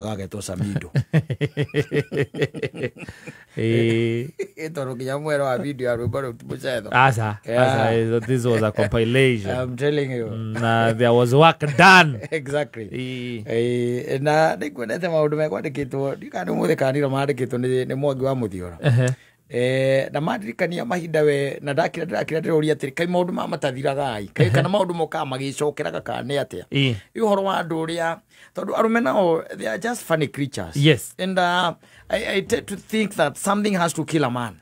Gagetwo Samido. Toro kinya mwero wa video ya rwimbo rutibushetho. Asa, this was a compilation. I'm telling you. There was work done. Exactly. Na nikwendete maundu mekwandikitwo ndikanu muthe kanira mandikitwo ni Mwangi wa Muthiora. Na madirikania mahinda we na ndakira ndiroria atiri kai maundu ma matathiraga ai kai kana maundu moka magicokeraga kana atia ihoro wa andu uria tondu arume nao they are just funny creatures. Yes. And I tend to think that something has to kill a man.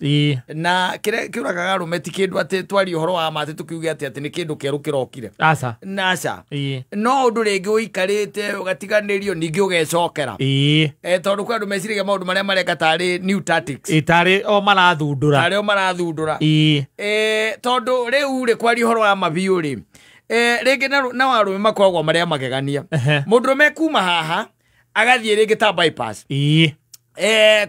Na kiuraga arume ti kindu ati twari uhoro wa mate tukiuge ati ni kindu keru kirokire. Asa. Nasa. No undu ringi uikarite ugatiganirio ningi ugecokera. Tondu kwa andu mecirige maundu maria mareka tari new tactics. Itari o marathundura. Tari o marathundura. Tondu riu ri kwari uhoro wa mabiu ri. Ringi na warume makoragwo maria magegania. Mundurume kuma haha agathie ringi ta bypass.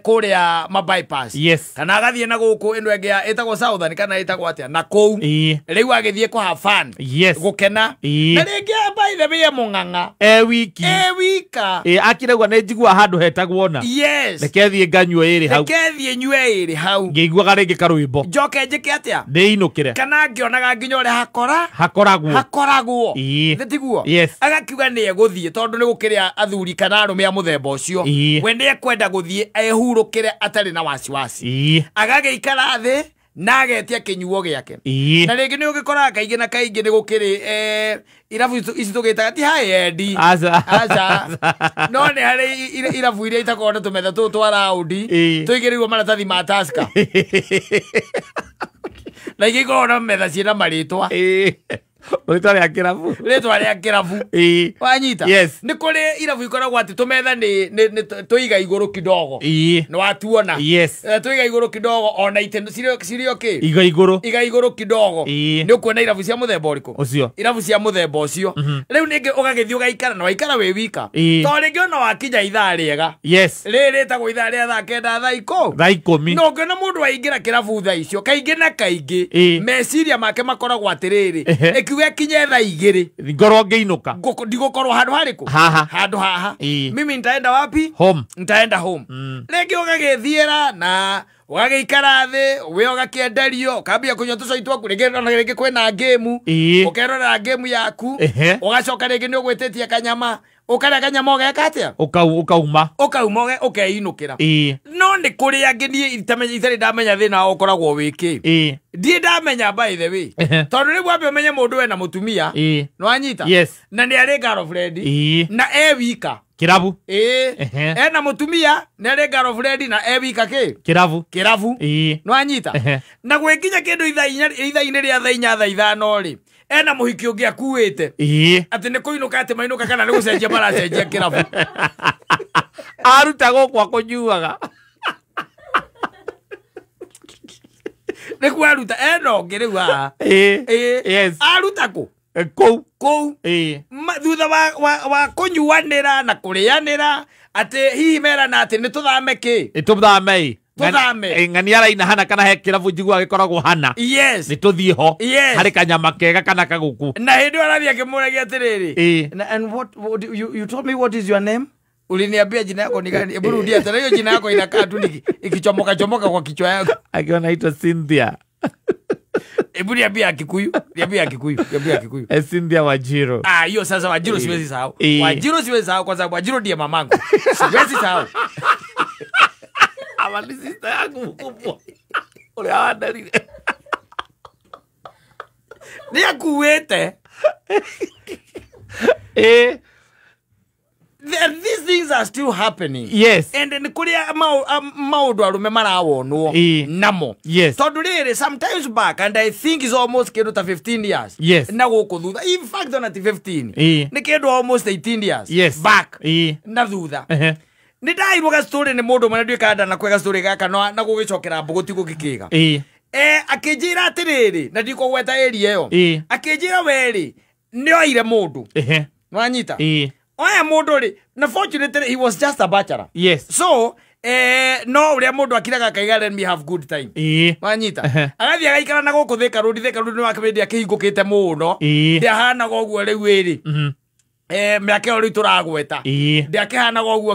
Kuria ma bypass. Yes. Kana agathie na guku endo enge etagwo Southern kana etagwo atia na kou. Riu agithie ku have fun. Yes. Gukena. Na ringi by the way munganga. Wiki. Wika. Akiregwa ne njigua handu hetagwo na. Yes. Rekethie nganywe iri hau. Rekethie nywe iri hau. Ngeiguaga ringi karwimbo. Njoke njike atia. Ndeinukire. Kana ngionaga nginya ore hakoragwo. Thitiguo. Yes. Agakiuga ni eguthie tondu ni gukiria athuri kana arume a muthemba ucio. We ni ekwenda guthie ehurukire atari na wasiwasi. Agageikara thi na agetia kinyuo giake. Na ringi ni ugikora kaingi na kaingi ni gukiri irabu ici tugitaga ti haendi. Aza. No ni hari irabu iria itakona tumetha twa raudi tuigirirwo maratathi ma Tusker. Na igikona metha ciina maritwa. Ritwa ria kirabu. Ritwa ria kirabu. Wanyita. Yes. Ni kuri irabu ikoragwo ati tumetha ni tuiga iguru kidogo. No atuona. Yes. Tuiga iguru kidogo ona itendo sirio ki. Iga iguru kidogo. Ni ukuona irabu cia muthemba uriku. Ucio. Irabu cia muthemba ucio. Riu ningi ugagithio gaikara na waikara we wika. To ringi ona wakinya ithaa riega. Yes. Riri ta gwitha ria thaa kenda thaa 10. No ngona mundu waingira kirabu thaa icio kaingi na kaingi meciria make makoragwo atiriri. Kiuga kinye thaa 2 ngoro ngeinuka ndigukorwo handu hariku handu haha mimi nitaenda wapi home nitaenda home regi ugagithiera na ugageikara thi we ugakienderio ukambia kunywa tucoi twaku rigi kwina game ukerora game yaku ugacoka rigi ni ugwititie kanyama ukara kanyama ugeka atia ukauma ukeinukira no ni kuri angi ni itari ndamenya thina ukoragwo wiki ndie ndamenya by the way tondu ni bwambe umenye mundu we na mutumia no anyita na ni ari girlfriend na wika kirabu na mutumia na ari girlfriend na wika kirabu no anyita na gwekinya kindu ithaini ria thaa 5 ri ena muhiki ungi akuite ati ni kuinuka ati mainuka kana ni gucenjia maracenjia kirabu aruta gukwa kunyuaga ni kwaruta eno ngiriu ha yes aruta ku kou thutha wa kunyuanira na kurianira ati hihi mera na ati ni tuthame ki tuthame tuthame ngani araina hana kana he kirabu njigua gikoragwo hana yes ni tuthie ho hari kanyama kega kana kaguku na hindi arathia akimuragia atiriri and what you told me what is your name uliniambia jina yako ni gani hebu rudia tena hiyo jina yako inakaa tu ikichomoka kwa kichwa yako akiwa anaitwa Cynthia hebu niambia Kikuyu Cynthia Wajiro hiyo sasa Wajiro siwezi sahau Wajiro siwezi sahau kwa sababu Wajiro ndiye mamangu siwezi sahau amani sister yangu mkubwa ule hawadari ni akuwete these things are still happening. Yes. And then kuria maudu arume marawonwo namo. Yes. Tondu riri sometimes back and I think it's almost kindu ta 15 years. Yes. Na guku thutha. In fact not 15. Ni kindu almost 18 years. Yes. Back. Na thutha. Ni ndairwo ga story ni mundu mwana ndwikanda na kwega story gaka na gugicokera mbuguti gukikiga. Akijira atiriri na ndiko gweta area yo. Akijira weri ni oire mundu. Nwanyita. Oya mundu ri na fortunately he was just a bachelor. Yes. So no uria mundu akiraga kaiga let me have good time. Wanyita. Agathia gaikara na guku thika rudi ni wakabedi akihingukite muno. Ndi hana goguo riu iri. Mĩaka ĩyo rĩu tũragweta ndĩakĩhanaga ũguo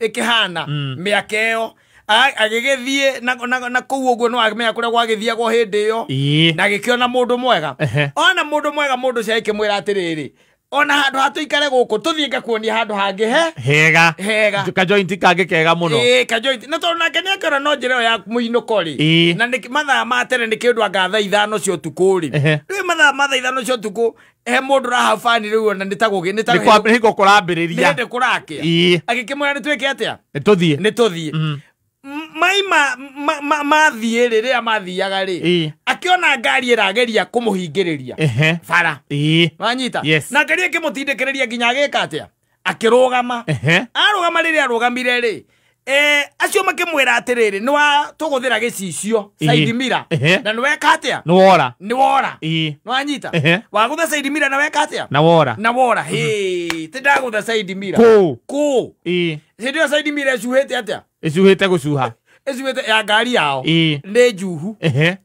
ĩkĩhana mĩaka ĩyo agĩgĩthiĩ na kũu ũguo nĩ wamenya kũrĩa gwagĩthiagwo hĩndĩ ĩyo na gĩkĩona mũndũ mwega ona mũndũ mwega mũndũ ũcio akĩmwĩra atĩrĩrĩ ona handũ hatũikare gũkũ tũthiĩ ngakuonia handũ hangĩ hega kajointi kangĩ kega mũno kajointi na tondũ nake nĩakĩona no njĩra ĩyo ya mũinũko rĩ na mathaa ma tene nĩ kĩndũ anga thaa 5 cia ũtukũ rĩ rĩu mathaa ma thaa 5 cia ũtukũ he mũndũ raha bani rĩu ona nĩtagũgĩnĩko kũrambĩrĩria nĩndĩ kũrakĩa agĩkĩmwĩra nĩtwĩke atĩa nĩtũthiĩ mai mathiĩ rĩrĩa mathiaga rĩ akĩona ngari ĩrageria kũmũhingĩrĩria bara wanyita na ngari ĩkĩmũtindĩkĩrĩria nginya agĩka atĩa akĩrũgama arũgama rĩrĩa arũgamire rĩ acio makĩmwĩra atĩrĩrĩ nĩ tũgũthĩra gĩcicio side mirror na nĩweka atĩa nĩwora wanyita wagũtha side mirror na weka atĩa na wora tĩndagũtha side mirror kũ hĩndĩ ĩyo side mirror ĩcuhĩte atĩa ĩcuhĩte gũcuha ĩcuhĩte ya ngari yao nĩ njuhu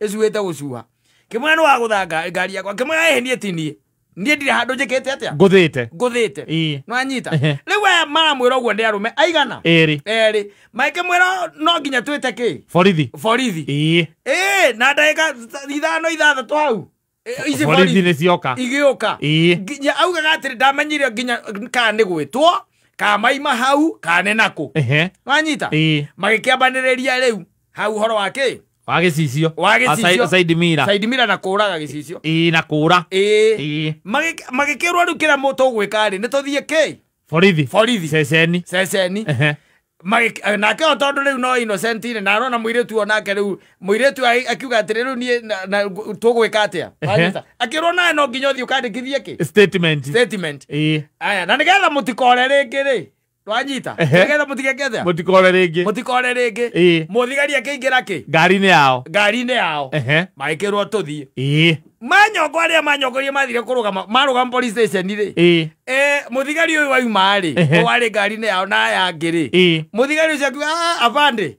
ĩcuhĩte gũcuha kĩmwĩra nĩ wagũtha ngari yakwa kĩmwĩra niĩ ti niĩ ndirĩ handũ njĩkĩte atĩa ngũthĩte nwanyita rĩu aya maramwĩra ũguo nĩ arũme aigana erĩ makĩmwĩra no nginya twĩte kĩ borithi na ndagĩka 5-6 hau ici borithi nĩcioka igĩũka nginya augaga atĩrĩ ndamenyire nginya kana nĩ gwĩtwo kamaima hau kana nakũ wanyita magĩkĩambanĩrĩria rĩu hau horo wakĩ wagĩcicio side mirror na kũraga gĩcicio na kũra magĩkĩrwo rĩu kĩrĩa tũgwĩka rĩ nĩtũthiĩ kĩ borithi ceceni nake o tondũ rĩu no innocent na arona mũirĩtu onake rĩu mũirĩtu akiuga atĩrĩ rĩu niĩ tũgwĩka atĩa akĩrwo nawe no nginya ũthiĩ ũkandĩkithie kĩ statement aya na nĩgetha mũtikore rĩngĩ rĩ twanyita nĩgetha mũtikore rĩngĩ mũthigari akĩingĩra kĩ ngari-inĩ yao magĩkĩrwo tũthiĩ manyongo arĩa manyogorie mathire kũrũgama marũgama police station rĩ mũthigari ũyũ wauma rĩ warĩ ngari-inĩ yao na aya angĩ rĩ mũthigari ũcio akiuga afande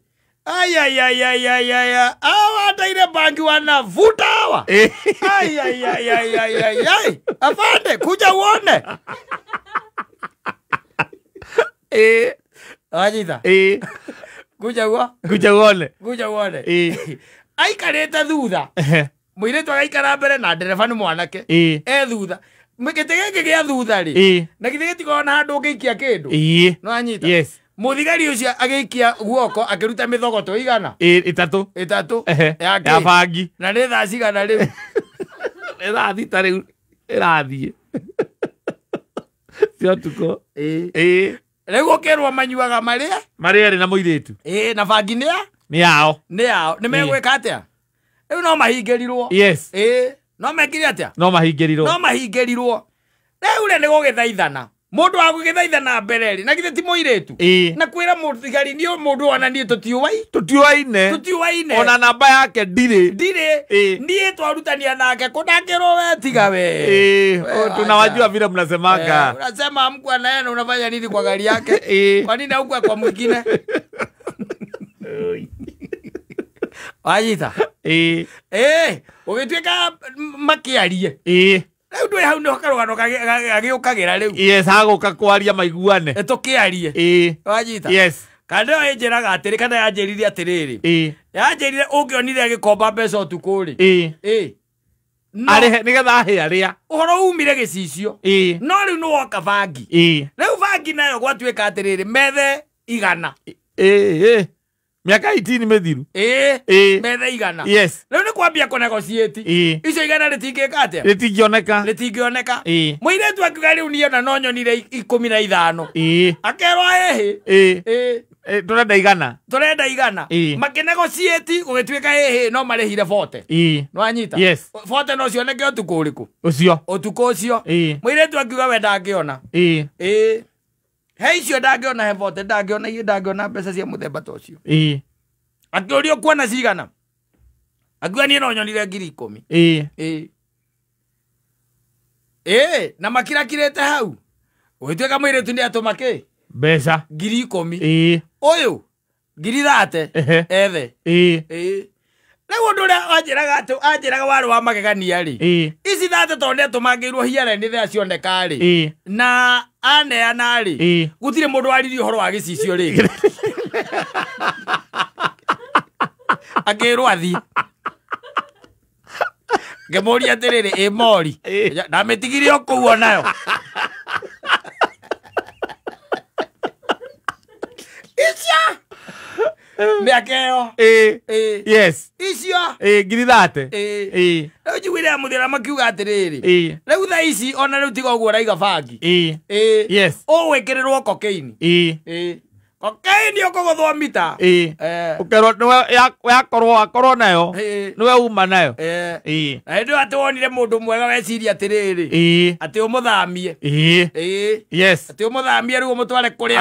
wataire bangi wanavuta hawa afande kuja uone wanyita kuja uone aikarĩte thutha mũirĩtu agaikara mbere na ndereba nĩ mwanake thutha gĩtĩ gĩkĩ gĩa thutha rĩ na gĩtĩ gĩtikoragwo na handũ ũngĩikia kĩndũ nĩwanyita mũthigari ũcio agĩikia guoko akĩruta mĩthogoto igana ĩtatũ ya bangi na nĩ thaa cigana rĩu nĩ thaa thita rĩu ĩrathiĩ cia ũtukũ rĩu ũkĩrwo manyuaga marĩa arĩ na mũirĩtu na bangi nĩ yao nĩ megwĩka atĩa rĩu no mahingĩrirwo no mekire atĩa no mahingĩrirwo rĩu nĩ gũgĩthaithana mũndũ wa gũgĩthaithana mbere rĩ na githĩ ti mũirĩtu na kwĩra mũthigari nĩ mũndũ ona niĩ tũtiũwaine ona namba yake ndirĩ niĩ twarutania nake kũndakĩrwo we tiga we tunawajua vile mnasemanga unasema mku anaenda unafanya nini kwa gari yake kwa nini huko kwa mwingine wanyita ũgĩtuĩka makĩarie rĩu ndwĩ hau nĩho karũgano gagĩũkagĩra rĩu agũka kwaria maiguane tũkĩarie wanyita kana ĩyo ĩnjĩraga atĩrĩ kana yanjĩrire atĩrĩrĩ yanjĩrire ũngĩonire agĩkomba mbeca ũtukũ rĩ nĩgetha ahĩ arĩa ũhoro umire gĩcicio no rĩu nĩ woka bangi rĩu bangi nayo gwatuĩka atĩrĩrĩ methe 100 miaka 18 mithiru metha 100 rĩu nĩ kwambia kũnegotiate icio 100 rĩtingĩka atĩa rĩtingĩoneka mũirĩtu akiuga rĩu niĩ ona no nyonire 15 akerwo tũrenda 100 makĩnegotiate gũgĩtuĩka no marĩhire 40 nĩwanyita 40 no cioneke ũtukũ ũrĩkũ ũcio mũirĩtu akiuga we ndangĩona he icio ndangĩona he 40 ndangĩona mbeca cia mũthemba ta ũcio akĩũrio kuona cigana akiuga niĩ no nyonire 10,000 na makirakirĩte hau ũgĩtuĩka mũirĩtu nĩ atũma kĩ mbeca 10,000 ũyũ 30 ethe Lego ndore ajiraga wari wa magegania ri. Ici thate tonde tumangirwo hiara ni thea cioneka ri. Na aneana ri. Gutire mundu wariri horo wa gicicio ri. Agirwo athi. Ngemoria atiriri mori. Na metigire okuo nayo. Icia. Miakeo. Yes. Icio. Girithate. Rĩu njiguire amuthira makiuga atiriri. Rĩu tha ici ona rĩu tiga ũguo raiga bangi. Yes. Ũgwĩkĩrĩrwo kokaini. Kokaini ũkũgũthwo mita. Ũkerwo akorwo nayo. Nĩwe uma nayo. Na hĩndĩ ĩyo atĩ wonire mũndũ mwega weciria atiriri. Atĩ ũmũthamie. Yes. Atĩ ũmũthamie rĩu ũmũtware kũrĩa.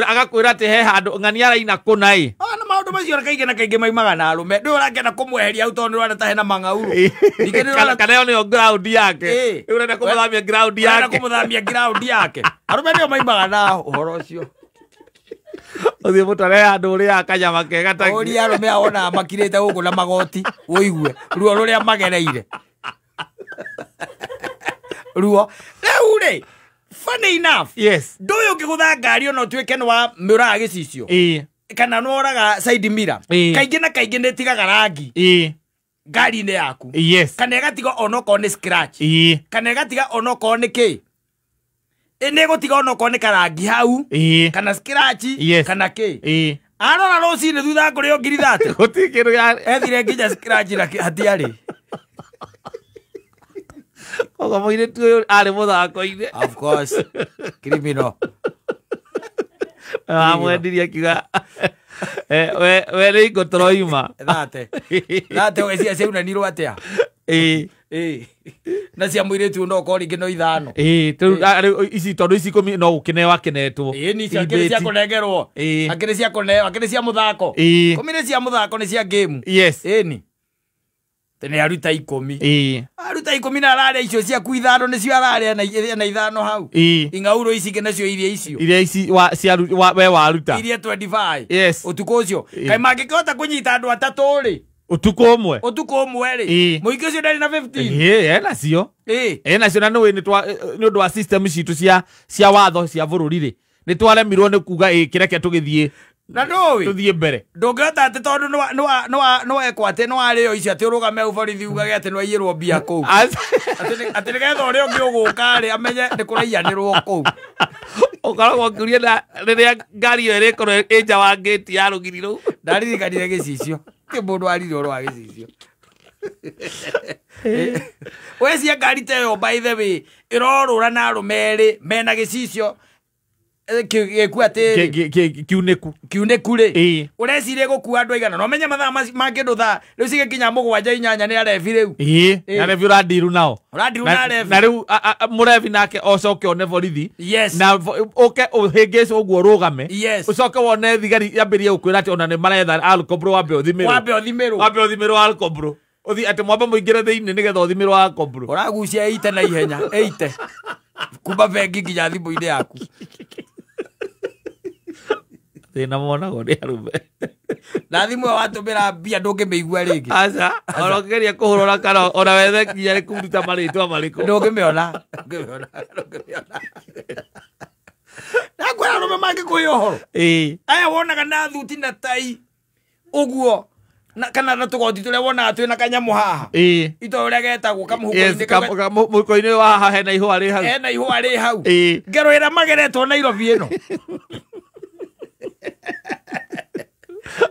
Agakwĩra atĩ he handũ ng'ani araina kũna ĩ. Na maũndũ macio kaingĩ na kaingĩ maimaga na arũme. Ndũĩ ũrakĩenda kũmweheria hau tondũ nĩũrona ta hena mang'aurũ. Kana ĩyo nĩyo ground yake. Rĩu ũrenda kũmũthamia ground yake. Ũrenda kũmũthamia ground yake. Arũme nĩo maimaga na ũhoro ũcio. Ũthiĩ mũtware handũ ũrĩa akanyama kega ta ũrĩa arũme aona makirĩte gũkũ na magoti ũigue ruo rũrĩa magereire. Ruo. Rĩu rĩ, funny enough. Yes. Ndũĩ ũngĩgũtha ngari ona ũtuĩke nĩ wa mĩũraga gĩcicio. Kana noraga side mirror. Kaingĩ na kaingĩ nĩ tigaga rangi. Ngari-inĩ yaku. Yes. Kana ĩgatiga onokorwo nĩ scratch. Kana ĩgatiga onokorwo nĩ kĩ. Nĩ gũtiga onokorwo nĩ karangi hau. Kana scratch. Kana kĩ. Arora rũcinĩ thutha kũrĩ ngirithate. Gũtirĩ kĩndũ ethire nginya scratch na hatiarĩ. Oga mũirĩtu ũyũ arĩ mũthako-inĩ. Of course. Criminal. Amwendirie akiuga we nĩ ingo tũroima. Thate ũgeciria ciaunanirwo atĩa. Na cia mũirĩtu ũyũ no ũkorwo rĩngĩ no ithano. Ici tondũ ici ikũmi no ũkĩneo akenetwo. Nicio akĩrĩ cia kũnengerwo. Akĩrĩ cia kũneo, akĩrĩ cia mũthako. Ikũmi nĩ cia mũthako nĩ cia game. Yes. Ĩni. Tene aruta 10. Aruta 10 na ararĩa icio ciaku ithano nĩcio ararĩa na ithano hau. Ing'aurũ ici ingĩ nacio iria icio. Iria ici we waruta. Iria 25. Yes. Ũtukũ ũcio. Kaĩ mangĩkĩhota kũnyita andũ atatũ rĩ. Ũtukũ ũmwe. Ũtukũ ũmwe rĩ. Mũingĩ ũcio ndarĩ na 15. Enacio. Enacio na nĩ ũndũ wa system citũ cia watho cia bũrũri rĩ. Nĩ twaremirwo nĩ kuga kĩreke tũgĩthiĩ. Na ndũĩ. Tũthiĩ mbere. Ndũngĩhota atĩ tondũ no ekwo atĩ no arĩo icio atĩ ũrũgame borithi ugage atĩ no aiyĩrwo mbia kũu. Atĩ nĩgetha ũrĩa ũngĩ ũgũka rĩ amenye nĩ kũraiyanĩrwo kũu. Ũkoragwo ũkĩũria na rĩrĩa ngari ĩyo ĩrĩkorwo ĩ nja wa gate ya rũgiri rũu. Ndaririkanire gĩcicio. Ti mũndũ warire ũhoro wa gĩcicio. Wecia ngari ta ĩyo by the way ĩrorũra na arũme erĩ mena gĩcicio. Kiunĩku rĩ. Ũreciria gũkua andũ aigana. No menye mathaa ma kĩndũ thaa. Rĩu cigĩkinya 7-8 nĩ arebi rĩu. Na rebi ũrandiru nao. Ũrandiru na rebi. Na rĩu mũrebi nake ũcoke one borithi. Yes. Na ũke ũhĩngĩcwo ũguo ũrũgame. Yes. Ũcoke wone thigari yambĩrĩrie gũkwĩra atĩ ona nĩ maretha alcohol wambe ũthimĩrwo. Wambe ũthimĩrwo alcohol. Ũthi atĩ mwambe mũingĩre thĩinĩ nĩgetha ũthimĩrwo alcohol. Ũragucia 8 na ihenya. 8. Kuma bengi nginya thimũ-inĩ yaku. Thĩna monagwo nĩ arũme. Na thimũ ĩyo watũmĩra mbia ndũngĩmĩigua rĩngĩ. Aca, ona ũkĩgeria kũhũrũra kana ona wethe nginya rĩkũruta marĩtwa marĩkũ. Ndũngĩmĩona. Na kwĩna arũme mangĩkũhe ũhoro. Aya wonaga na thuti na tai ũguo. Kana na tũgoti tũrĩa wonaga twĩna kanyamũ haha. Ito ũrĩa getagwo kamũhuko-inĩ. Mũhuko-inĩ wa haha hena ihũa rĩ hau. Hena ihũa rĩ hau. Ngero ĩrĩa mageretwo Nairobi ĩno.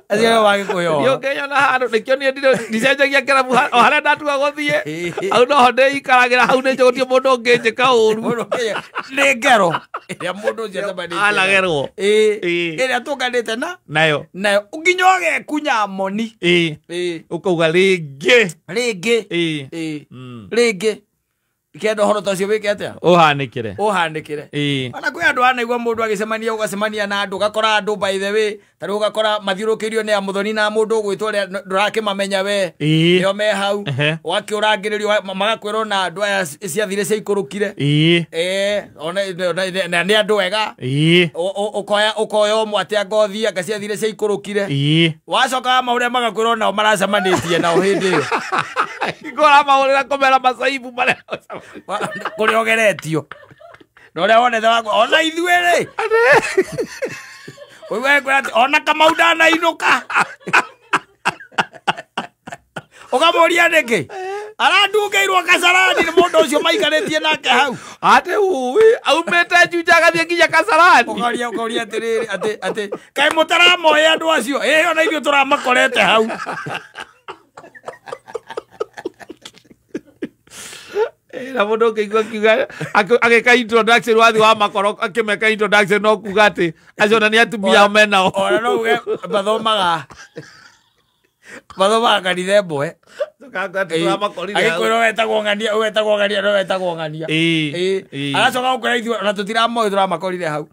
Acio wagĩkũywo. Yo Kenya na handũ nĩkĩo niĩ ndicenjagia kĩrabu o harĩa ndatuga gũthiĩ. Hau noho ndĩikaragĩra hau nĩnjũgũtie mũndũ ũngĩnjĩka ũru. Nĩ ngero ĩrĩa mũndũ ũcio atabanĩtie. Anagerwo. Ĩrĩa tũnganĩte nayo. Nginya ũgekunya moni. Ũkauga rĩngĩ. kendo horo tocio wike atia uhanikire ana kwi andu anaigua mundu agicemania ugacemania na andu gakora andu by the way tari ugakora mathiurukirio ni amuthoni na mundu gwitwo ndurakimamenya we nio me hau wakiurangiririo magakwirwo na andu aya ciathire cia ikurukire ona ni andu wega ukoya umwe atia ngothi anga ciathire cia ikurukire wacoka maure magakwirwo nao maracemanitie nao hindi iyo ngora maurira komera masaibu mare kuri ogeretio nore wonethe wako ona ithuere wewe ona Kamau ndanainuka ukamoria niki arandungeirwo Kasarani ni mundu ucio maikaretie nake hau ate uwi aumete juja gathie kinya Kasarani ukaria atiriri ati kai mutaramoya andu acio ona ithuĩ turamakorete hau na mundu ngigwa kiuga ageka introduction wathi wa makoro akimeka introduction no kuga ati acio na ni atumia menao ona no uge bathomaga kanitha ĩmwe agĩkwĩrwo wetagwo ng'ania agacoka gũkwĩra ithuĩ ona tũtiramoĩ tũramakorire hau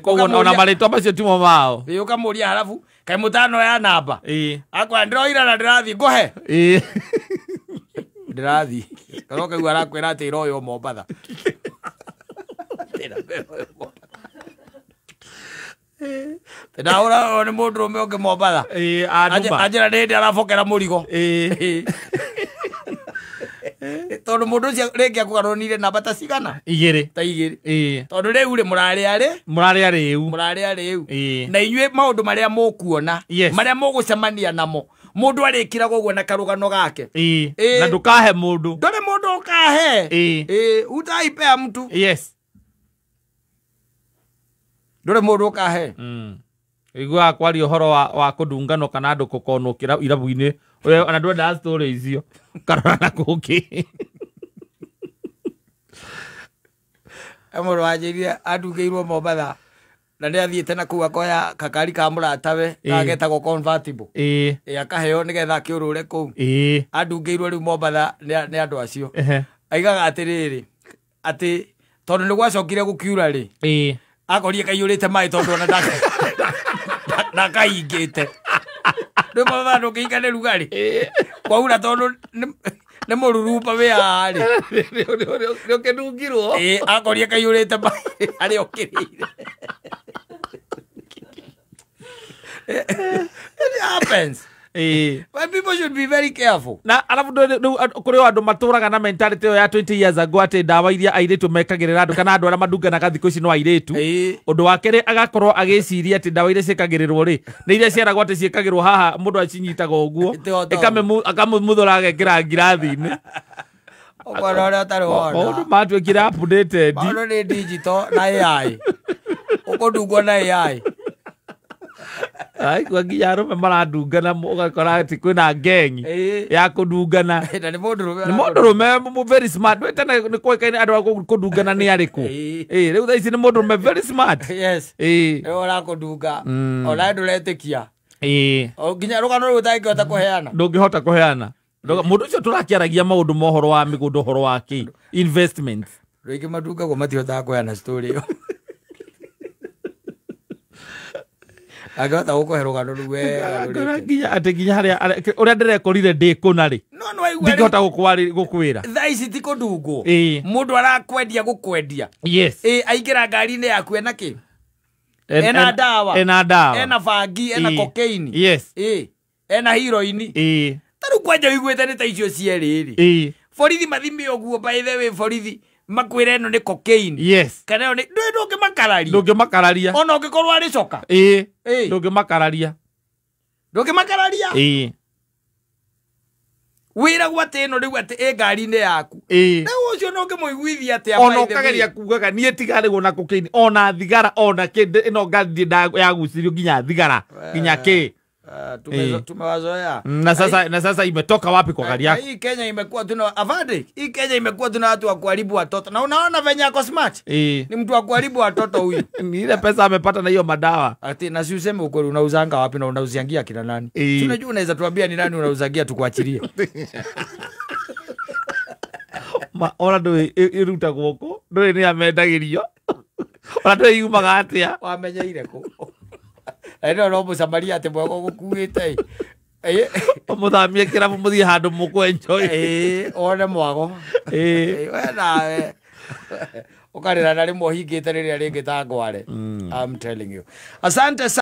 koguo ona marĩtwa macio timo mao ũkamũria harabu kaĩ mũtanoya namba akwĩra ndĩroira na ndĩrathiĩ ngũhe ndĩrathiĩ kana kaigua arakwĩra atĩ ĩroywo Mombatha ndaura ni mundu ume ungi Mombatha anjira ndi arabokera murigo tondu mundu ucio ringi akugarunire namba ta cigana igiri tondu riu ri murari ari na inyue maundu maria mukuona maria mugucemania namo mundu arikiraga uguo na karugano gake na ndukahe mundu ndore mundu ukahe utaipea mtu ndore mundu ukahe igua kwari uhoro wa kudungano kana andu kukonukira irabu-ini ona ndwenda story icio karona kuki amuru wajirie adungeirwo Mombatha na nĩ athiĩte na kũu akoya kakari ka mũratawe kagetagwo convertible akaheo nĩgetha akĩũrũre kũu andungĩirwo rĩu Mombatha nĩ andũ acio aigaga atĩrĩrĩ atĩ tondũ nĩ gwacokire gũkiura rĩ akorie kaiyũrĩte maĩ tondũ ona ndakahingĩte rĩu Mombatha ndũngĩikane rugarĩ kwaura tondũ nĩ mũrurumba wĩ haha rĩ nĩ ũkĩndungirwo akorie kaiyũrĩte maĩ harĩa ũkĩrĩire it happens. But people should be very careful. Na alafu kuri andu maturaga na mentality ya 20 years ago ati ndawa iria airitu mekagirira andu kana andu ara madunga na thikũ ici no airitu undu wakere agakorwo agiciria ati ndawa iria ciekagirirwo ri ni iria ciaragwo ati ciekagirwo haha mundu acinyitaga uguo akamuthura agekira ngirathi-ini ukora utari wona mundu matuikira updated mundu ni digital na AI ukudungwo na AI ai kwa giaro maradungana ugakora ati kwina gengi ya kudungana ni mundu rume very smart tena ni koikaine andu kudungana ni ariku riu thaisi ni mundu rume very smart ora kudunga ona nduretikia nginya rugano ru utangihota kuheana ndungihota kuheana mundu ucio turakiaragia maundu mohoro wa migundo horo wa ki investment rigi madunga go matihota kuheana story yo agata guko herugano ruwe nginya ati nginya haria uria ndirekorire ndikuna ri ndingihota gukwira thaisi ti kudungwo mundu arakwendia gukwendia aingira ngari-ini yaku ena ki ena dawa ena bangi ena cocaine ena heroin taru kwanja wiguite ni ta icio cieriri borithi mathime uguo by the way borithi makwire no ni cocaine kana ni ndungĩmakararia ona ũngĩkorwo ari coka ndungĩmakararia wira gwate no riu ati ngari-ini yaku na ucio no ngĩmũiguithia ati ona ũkageria kugaga niĩ tigarĩgwo na cocaine ona thigara ona kĩndĩ ĩno ngathi yagucirio nginya thigara nginya kĩ tumewazoea na sasa imetoka wapi kwa gari yako? Hii Kenya imekuwa tuna avade. Hii Kenya imekuwa tuna watu wa kuharibu watoto. Na unaona venye ako smart? Ni mtu wa kuharibu watoto huyu. Ni ile pesa amepata na hiyo madawa. Ati na si useme ukweli unauzanga wapi na unauziangia kina nani? Si unajua unaweza tuambia ni nani unauzagia tukuachilie. ona ndå iruta guoko ndå nä amendagirio ona ndå yumaga atia wamenyeire kå no no må camaria atä mwego gå kuä te må thamie kä rabu må thiä handå må kwenjoi one mwago nawe å karä ra na rä mwe hingä te rä rä a rä ngä ta ngware. I'm telling you. Asante.